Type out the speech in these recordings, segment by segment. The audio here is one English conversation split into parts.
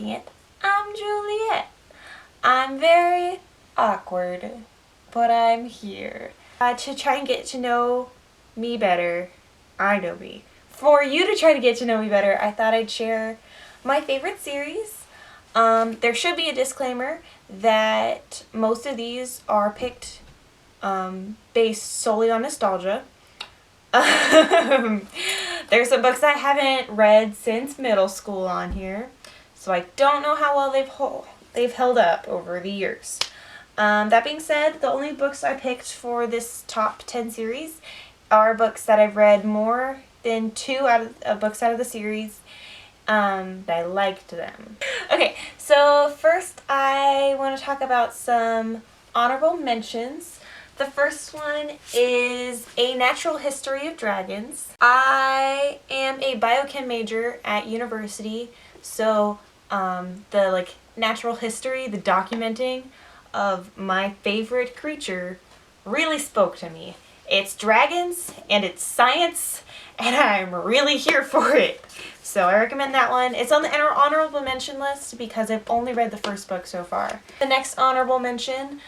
looking it, I'm Juliet. I'm very awkward, but I'm here. To try and get to know me better, I know me. For you to try to get to know me better, I thought I'd share my favorite series. There should be a disclaimer that most of these are picked based solely on nostalgia. There's some books I haven't read since middle school on here, so I don't know how well they've held up over the years. That being said, the only books I picked for this top 10 series are books that I've read more than 2 books out of the series. I liked them. Okay, so first I want to talk about some honorable mentions. The first one is A Natural History of Dragons. I am a biochem major at university, so the natural history, the documenting of my favorite creature really spoke to me. It's dragons and it's science, and I'm really here for it. So I recommend that one. It's on the honorable mention list because I've only read the first book so far. The next honorable mention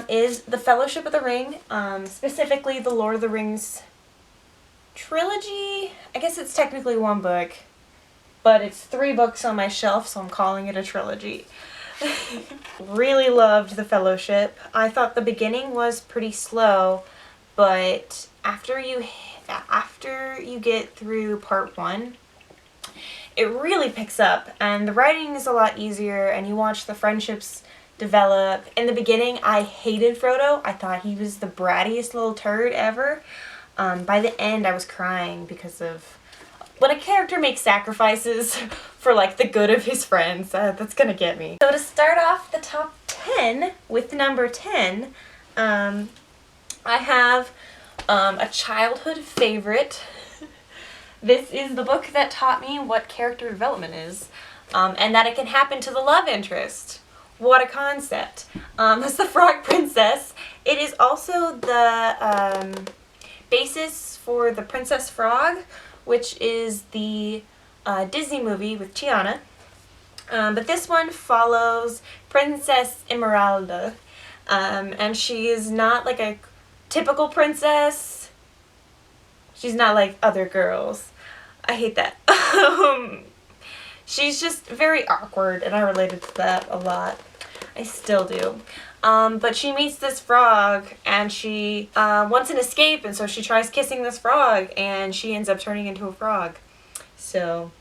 is The Fellowship of the Ring, specifically the Lord of the Rings trilogy. I guess it's technically one book, but it's 3 books on my shelf, so I'm calling it a trilogy. Really loved The Fellowship. I thought the beginning was pretty slow, but after you get through part 1, it really picks up, and the writing is a lot easier, and you watch the friendships develop. In the beginning, I hated Frodo. I thought he was the brattiest little turd ever. By the end, I was crying because of when a character makes sacrifices for the good of his friends. That's gonna get me. So to start off the top 10 with number 10, I have a childhood favorite. This is the book that taught me what character development is, and that it can happen to the love interest. What a concept. It's The Frog Princess. It is also the basis for The Princess Frog, which is the Disney movie with Tiana. But this one follows Princess Esmeralda, and she is not like a typical princess. She's not like other girls. I hate that. She's just very awkward, and I related to that a lot. I still do. But she meets this frog, and she wants an escape, and so she tries kissing this frog, and she ends up turning into a frog. So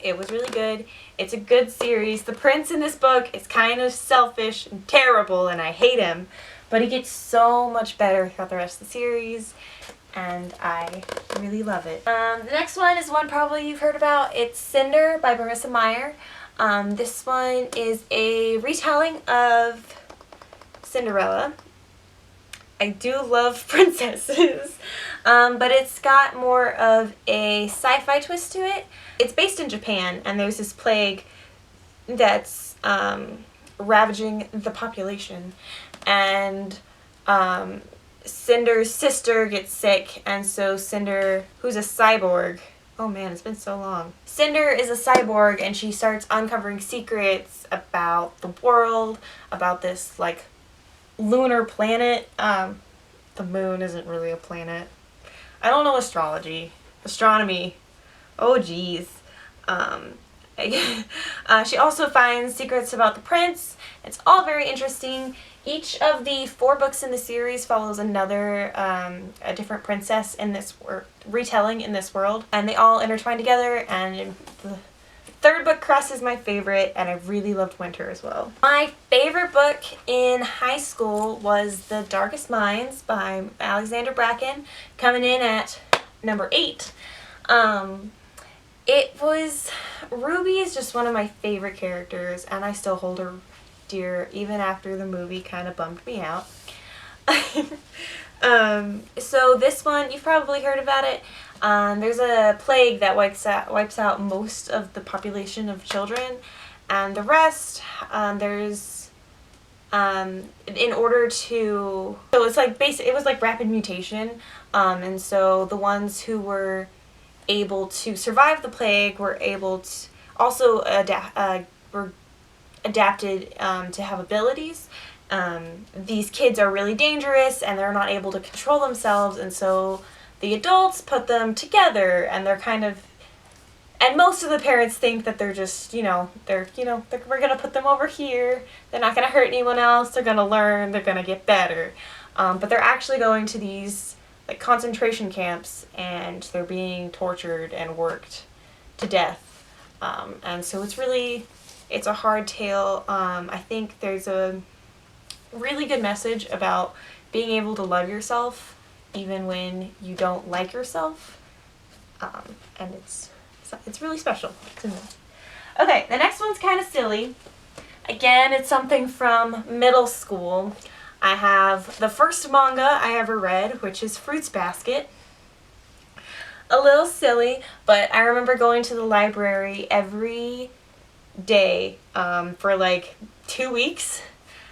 it was really good. It's a good series. The prince in this book is kind of selfish and terrible, and I hate him, but he gets so much better throughout the rest of the series, and I really love it. The next one is one probably you've heard about. It's Cinder by Marissa Meyer. This one is a retelling of Cinderella. I do love princesses, but it's got more of a sci-fi twist to it. It's based in Japan, and there's this plague that's ravaging the population, and Cinder's sister gets sick, and so Cinder, who's a cyborg, oh man, it's been so long. Cinder is a cyborg, and she starts uncovering secrets about the world, about this lunar planet. The moon isn't really a planet. I don't know astronomy. Oh geez. She also finds secrets about the prince. It's all very interesting. Each of the 4 books in the series follows another, a different princess in this retelling in this world, and they all intertwine together, and the 3rd book crosses my favorite, and I really loved Winter as well. My favorite book in high school was The Darkest Minds by Alexander Bracken, coming in at number 8. Ruby is just one of my favorite characters, and I still hold her dear even after the movie kind of bummed me out. So this one, you've probably heard about it. There's a plague that wipes out most of the population of children, and the rest, in order to, so it's it was like rapid mutation, and so the ones who were able to survive the plague were able to, also were adapted to have abilities. These kids are really dangerous and they're not able to control themselves, and so the adults put them together, and they're kind of, and most of the parents think that they're just, we're going to put them over here. They're not going to hurt anyone else. They're going to learn. They're going to get better. But they're actually going to these like concentration camps, and they're being tortured and worked to death. And so it's a hard tale. I think there's a really good message about being able to love yourself even when you don't like yourself. And it's really special to me. Okay, the next one's kind of silly. Again, it's something from middle school. I have the first manga I ever read, which is Fruits Basket. A little silly, but I remember going to the library every day for like 2 weeks,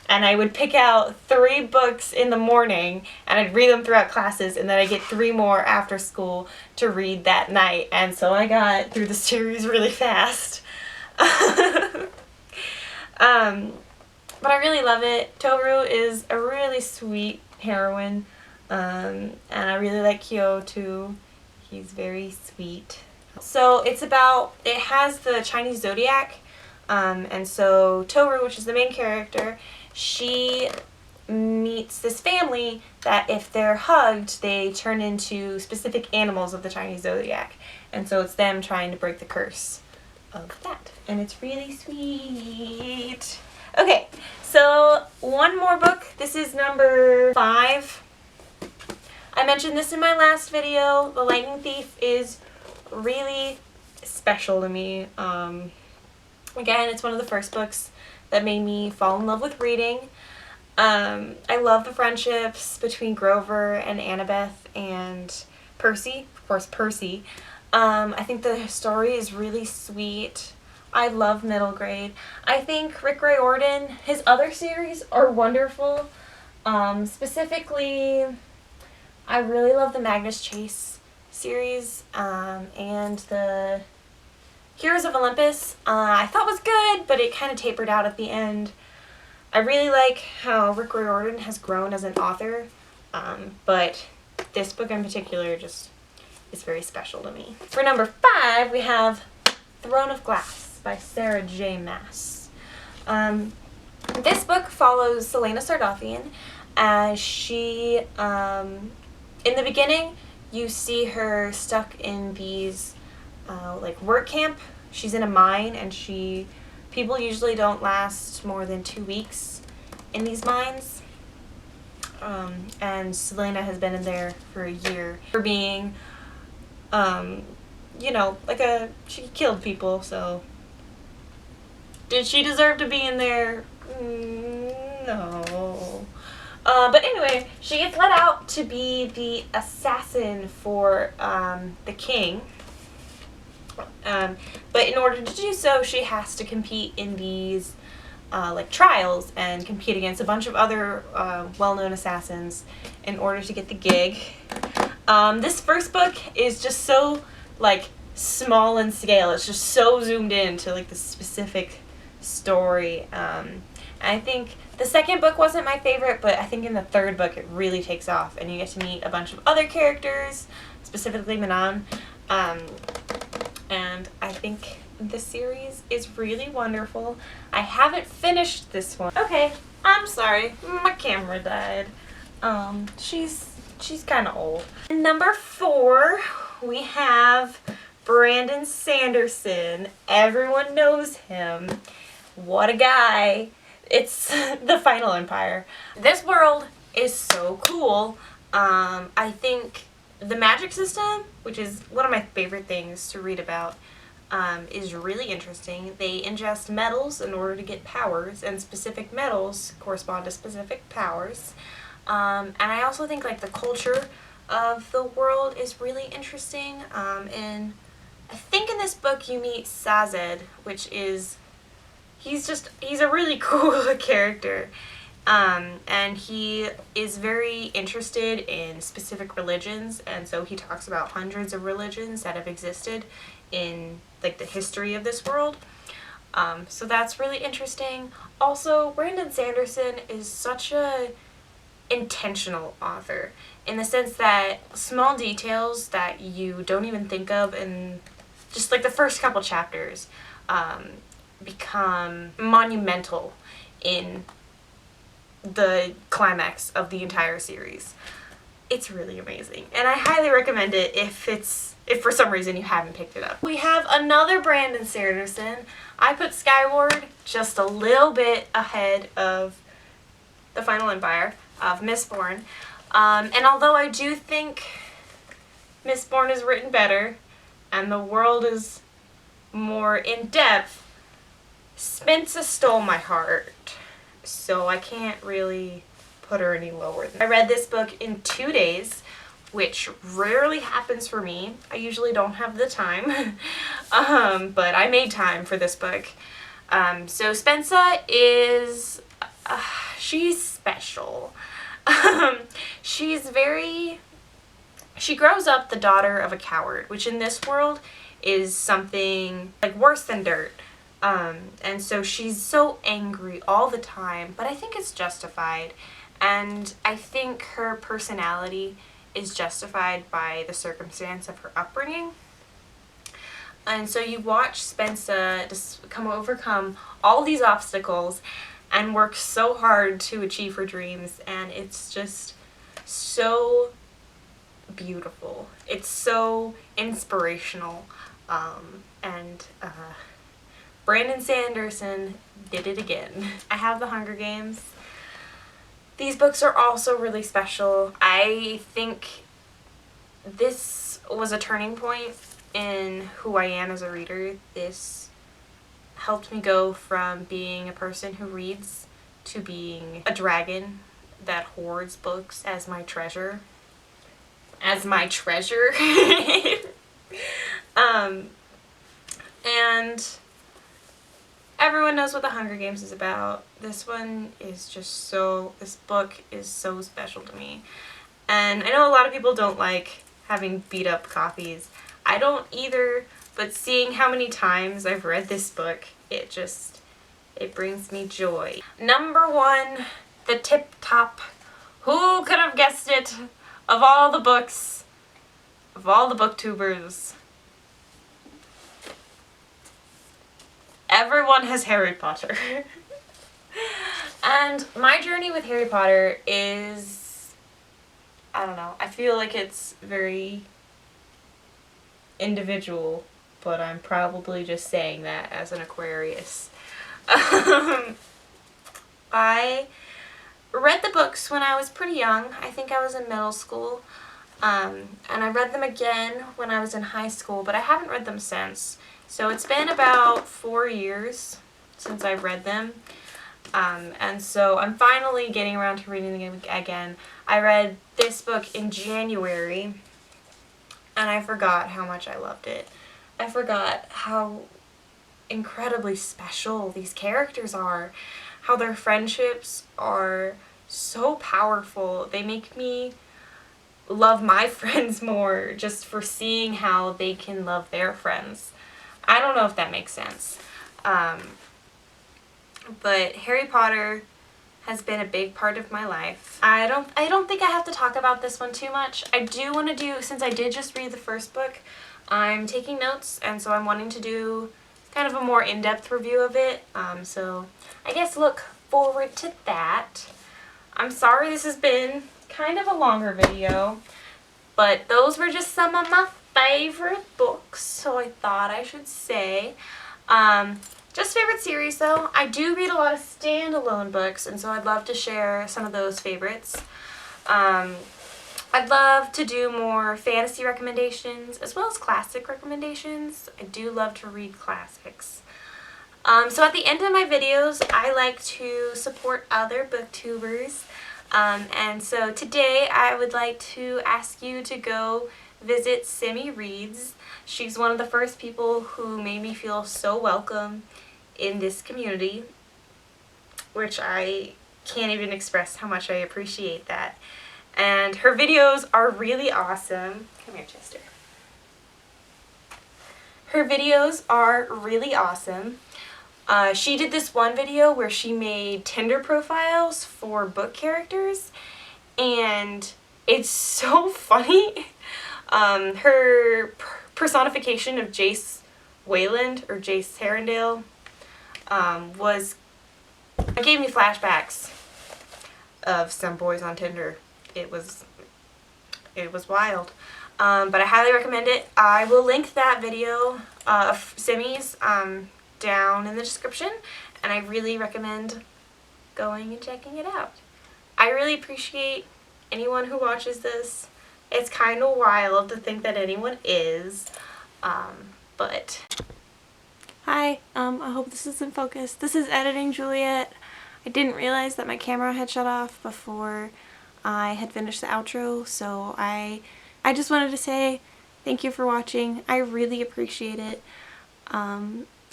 and I would pick out 3 books in the morning and I'd read them throughout classes, and then I'd get 3 more after school to read that night, and so I got through the series really fast. But I really love it. Toru is a really sweet heroine, and I really like Kyo too. He's very sweet. So it has the Chinese zodiac, and so Toru, which is the main character, she meets this family that if they're hugged, they turn into specific animals of the Chinese zodiac, and so it's them trying to break the curse of that, and it's really sweet. Okay, so one more book. This is number 5. I mentioned this in my last video. The Lightning Thief is really special to me. Again, it's one of the first books that made me fall in love with reading. I love the friendships between Grover and Annabeth and Percy. Of course, Percy. I think the story is really sweet. I love middle grade. I think Rick Riordan, his other series are wonderful. Specifically, I really love the Magnus Chase series, and the Heroes of Olympus, I thought was good, but it kind of tapered out at the end. I really like how Rick Riordan has grown as an author, but this book in particular just is very special to me. For number 5, we have Throne of Glass by Sarah J. Maas. This book follows Selena Sardothian as she, in the beginning, you see her stuck in these like work camp. She's in a mine, and people usually don't last more than 2 weeks in these mines. And Selena has been in there for a year for being, she killed people, so did she deserve to be in there? No. But anyway, she gets let out to be the assassin for the king. But in order to do so, she has to compete in these trials and compete against a bunch of other well-known assassins in order to get the gig. This first book is just so small in scale. It's just so zoomed in to the specific story. I think the second book wasn't my favorite, but I think in the third book it really takes off, and you get to meet a bunch of other characters, specifically Manon. And I think this series is really wonderful. I haven't finished this one. Okay, I'm sorry, my camera died. She's kind of old. Number 4, we have Brandon Sanderson. Everyone knows him. What a guy. It's The Final Empire. This world is so cool. I think the magic system, which is one of my favorite things to read about, is really interesting. They ingest metals in order to get powers, and specific metals correspond to specific powers. And I also think the culture of the world is really interesting. And I think in this book you meet Sazed, which is, he's a really cool character. And he is very interested in specific religions, and so he talks about hundreds of religions that have existed in like the history of this world. So that's really interesting. Also, Brandon Sanderson is such a intentional author in the sense that small details that you don't even think of in just like the first couple chapters become monumental in the climax of the entire series. It's really amazing, and I highly recommend it if for some reason you haven't picked it up. We have another Brandon Sanderson. I put Skyward just a little bit ahead of The Final Empire of Mistborn. And although I do think Mistborn is written better and the world is more in-depth, Spensa stole my heart, so I can't really put her any lower. I read this book in 2 days, which rarely happens for me. I usually don't have the time, but I made time for this book. So Spensa is, she's special. She grows up the daughter of a coward, which in this world is something like worse than dirt. And so she's so angry all the time, but I think it's justified. And I think her personality is justified by the circumstance of her upbringing. And so you watch Spensa just overcome all these obstacles and work so hard to achieve her dreams, and it's just so beautiful. It's so inspirational. Brandon Sanderson did it again. I have The Hunger Games. These books are also really special. I think this was a turning point in who I am as a reader. This helped me go from being a person who reads to being a dragon that hoards books as my treasure. As my treasure. And everyone knows what The Hunger Games is about. This one is just this book is so special to me. And I know a lot of people don't like having beat up copies. I don't either, but seeing how many times I've read this book, it brings me joy. Number 1, the tip top. Who could have guessed it? Of all the books, of all the booktubers, everyone has Harry Potter. And my journey with Harry Potter is, I don't know, I feel like it's very individual, but I'm probably just saying that as an Aquarius. I read the books when I was pretty young. I think I was in middle school. And I read them again when I was in high school, but I haven't read them since. So it's been about 4 years since I've read them. And so I'm finally getting around to reading them again. I read this book in January, and I forgot how much I loved it. I forgot how incredibly special these characters are, how their friendships are so powerful. They make me love my friends more just for seeing how they can love their friends. I don't know if that makes sense. But Harry Potter has been a big part of my life. I don't think I have to talk about this one too much. I do want to do, since I did just read the first book, I'm taking notes, and so I'm wanting to do kind of a more in-depth review of it. So I guess look forward to that. I'm sorry this has been kind of a longer video, but those were just some of my favorite books, so I thought I should say. Just favorite series though. I do read a lot of standalone books, and so I'd love to share some of those favorites. I'd love to do more fantasy recommendations as well as classic recommendations. I do love to read classics. So at the end of my videos, I like to support other booktubers. And so today I would like to ask you to go visit Simi Reads. She's one of the first people who made me feel so welcome in this community, which I can't even express how much I appreciate that. And her videos are really awesome. Come here, Chester. Her videos are really awesome. She did this one video where she made Tinder profiles for book characters, and it's so funny. Her personification of Jace Wayland, or Jace Herondale, it gave me flashbacks of some boys on Tinder. It was wild. But I highly recommend it. I will link that video of Simi's down in the description, and I really recommend going and checking it out. I really appreciate anyone who watches this. It's kind of wild to think that anyone is, but... Hi, I hope this is in focus. This is Editing Juliet. I didn't realize that my camera had shut off before I had finished the outro, so I just wanted to say thank you for watching. I really appreciate it.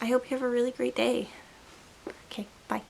I hope you have a really great day. Okay.